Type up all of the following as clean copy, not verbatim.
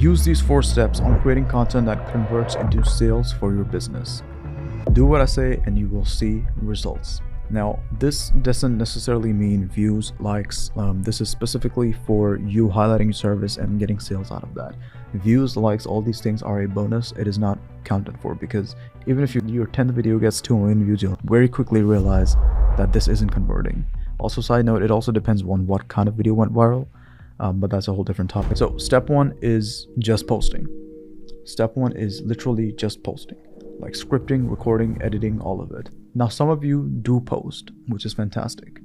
Use these 4 steps on creating content that converts into sales for your business. Do what I say and you will see results. Now, this doesn't necessarily mean views, likes. This is specifically for you highlighting your service and getting sales out of that. Views, likes, all these things are a bonus. It is not counted for, because even if your 10th video gets 2 million views, you'll very quickly realize that this isn't converting. Also, side note, it also depends on what kind of video went viral, but that's a whole different topic. So step 1 is just posting. Step 1 is literally just posting, like scripting, recording, editing, all of it. Now, some of you do post, which is fantastic,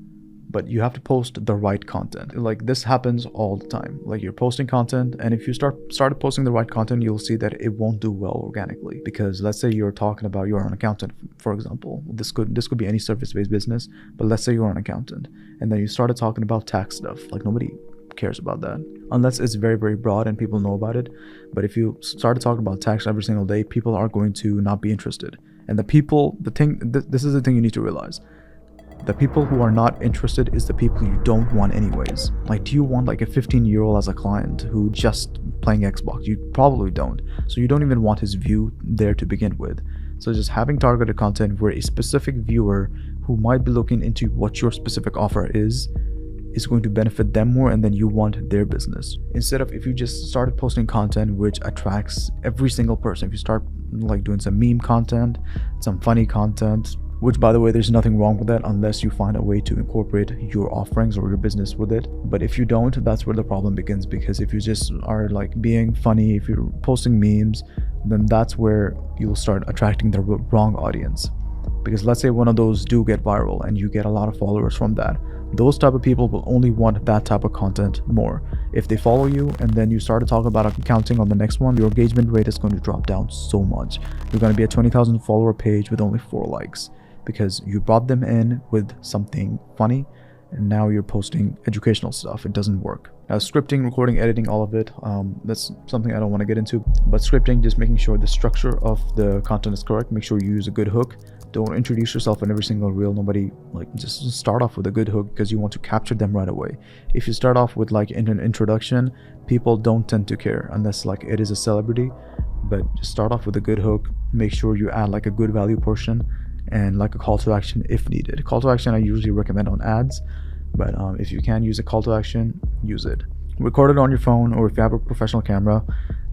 but you have to post the right content. Like, this happens all the time. Like, you're posting content, and if you started posting the right content, you'll see that it won't do well organically. Because let's say you're talking about you're an accountant, for example. This could be any service-based business, but let's say you're an accountant, and then you started talking about tax stuff. Like, nobody cares about that unless it's very, very broad and people know about it. But if you started talking about tax every single day, people are going to not be interested. And this is the thing you need to realize. The people who are not interested is the people you don't want anyways. Like, do you want like a 15-year-old as a client who just playing Xbox? You probably don't. So you don't even want his view there to begin with. So just having targeted content where a specific viewer who might be looking into what your specific offer is going to benefit them more, and then you want their business. Instead of, if you just started posting content which attracts every single person, if you start like doing some meme content, some funny content, which, by the way, there's nothing wrong with that unless you find a way to incorporate your offerings or your business with it. But if you don't, that's where the problem begins, because if you just are like being funny, if you're posting memes, then that's where you'll start attracting the wrong audience. Because let's say one of those do get viral and you get a lot of followers from that, those type of people will only want that type of content more. If they follow you and then you start to talk about accounting on the next one, your engagement rate is going to drop down so much. You're going to be a 20,000 follower page with only 4 likes, because you brought them in with something funny and now you're posting educational stuff. It doesn't work. Now, scripting, recording, editing, all of it, that's something I don't want to get into. But scripting, just making sure the structure of the content is correct. Make sure you use a good hook. Don't introduce yourself in every single reel. Nobody, like, just start off with a good hook because you want to capture them right away. If you start off with like in an introduction, people don't tend to care unless like it is a celebrity. But just start off with a good hook. Make sure you add like a good value portion and like a call to action if needed. Call to action I usually recommend on ads, but if you can use a call to action, use it. Record it on your phone, or if you have a professional camera,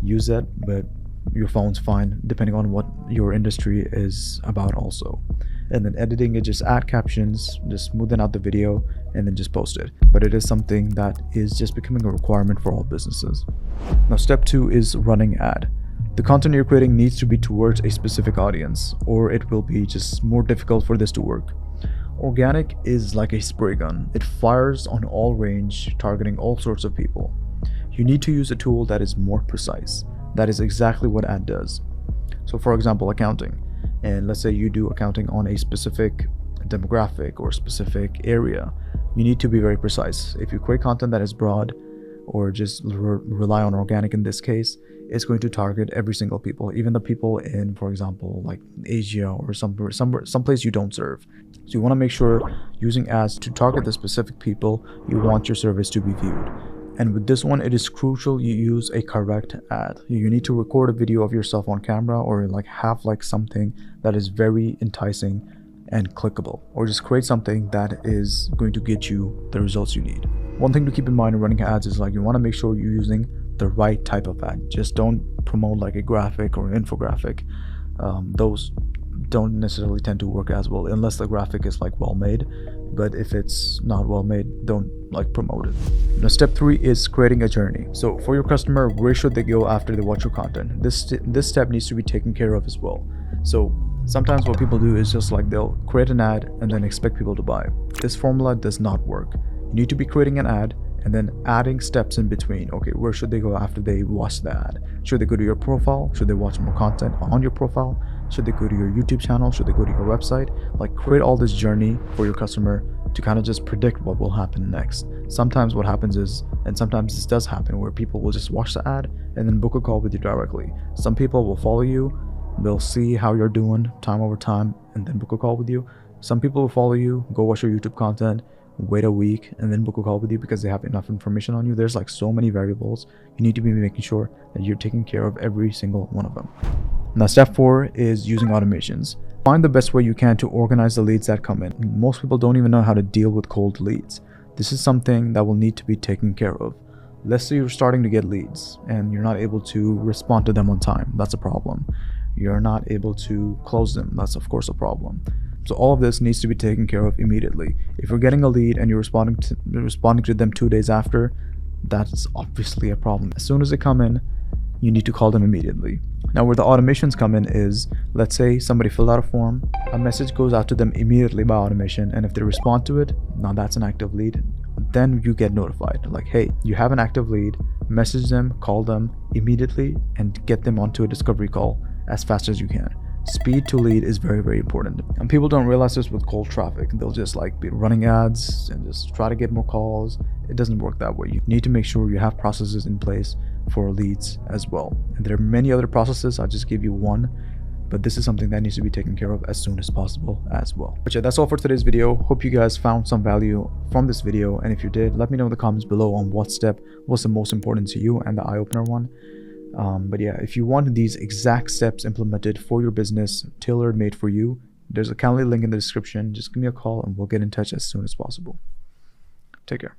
use it, but your phone's fine depending on what your industry is about also. And then editing it, just add captions, just smoothen out the video, and then just post it. But it is something that is just becoming a requirement for all businesses. Now, step 2 is running ad. The content you're creating needs to be towards a specific audience, or it will be just more difficult for this to work. Organic is like a spray gun. It fires on all range, targeting all sorts of people. You need to use a tool that is more precise. That is exactly what ad does. So for example, accounting. And let's say you do accounting on a specific demographic or specific area. You need to be very precise. If you create content that is broad, or just rely on organic in this case, it's going to target every single people, even the people in, for example, like Asia or some place you don't serve. So you want to make sure using ads to target the specific people you want your service to be viewed. And with this one, it is crucial you use a correct ad. You need to record a video of yourself on camera, or like have like something that is very enticing and clickable, or just create something that is going to get you the results you need. One thing to keep in mind when running ads is like you want to make sure you're using the right type of ad. Just don't promote like a graphic or an infographic. Those don't necessarily tend to work as well unless the graphic is like well made. But if it's not well made, don't like promote it. Now, step 3 is creating a journey. So for your customer, where should they go after they watch your content? This step needs to be taken care of as well. So sometimes what people do is just like they'll create an ad and then expect people to buy. This formula does not work. You need to be creating an ad and then adding steps in between. Okay, where should they go after they watch the ad? Should they go to your profile? Should they watch more content on your profile? Should they go to your YouTube channel? Should they go to your website? Like, create all this journey for your customer to kind of just predict what will happen next. Sometimes what happens is, and sometimes this does happen, where people will just watch the ad and then book a call with you directly. Some people will follow you, they'll see how you're doing time over time and then book a call with you. Some people will follow you, go watch your YouTube content, wait a week, and then book a call with you because they have enough information on you. There's like so many variables. You need to be making sure that you're taking care of every single one of them. Now, step 4 is using automations. Find the best way you can to organize the leads that come in. Most people don't even know how to deal with cold leads. This is something that will need to be taken care of. Let's say you're starting to get leads and you're not able to respond to them on time. That's a problem. You're not able to close them. That's of course a problem. So all of this needs to be taken care of immediately. If you're getting a lead and you're responding to them 2 days after, that's obviously a problem. As soon as they come in, you need to call them immediately. Now, where the automations come in is, let's say somebody filled out a form, a message goes out to them immediately by automation, and if they respond to it, now that's an active lead. Then you get notified like, hey, you have an active lead. Message them, call them immediately, and get them onto a discovery call as fast as you can. Speed to lead is very, very important, and people don't realize this with cold traffic. They'll just like be running ads and just try to get more calls. It doesn't work that way. You need to make sure you have processes in place for leads as well, and there are many other processes. I'll just give you one, but this is something that needs to be taken care of as soon as possible as well. But yeah, that's all for today's video. Hope you guys found some value from this video, and if you did, let me know in the comments below on what step was the most important to you and the eye-opener one. But yeah, if you want these exact steps implemented for your business, tailored made for you, there's a Calendly link in the description. Just give me a call and we'll get in touch as soon as possible. Take care.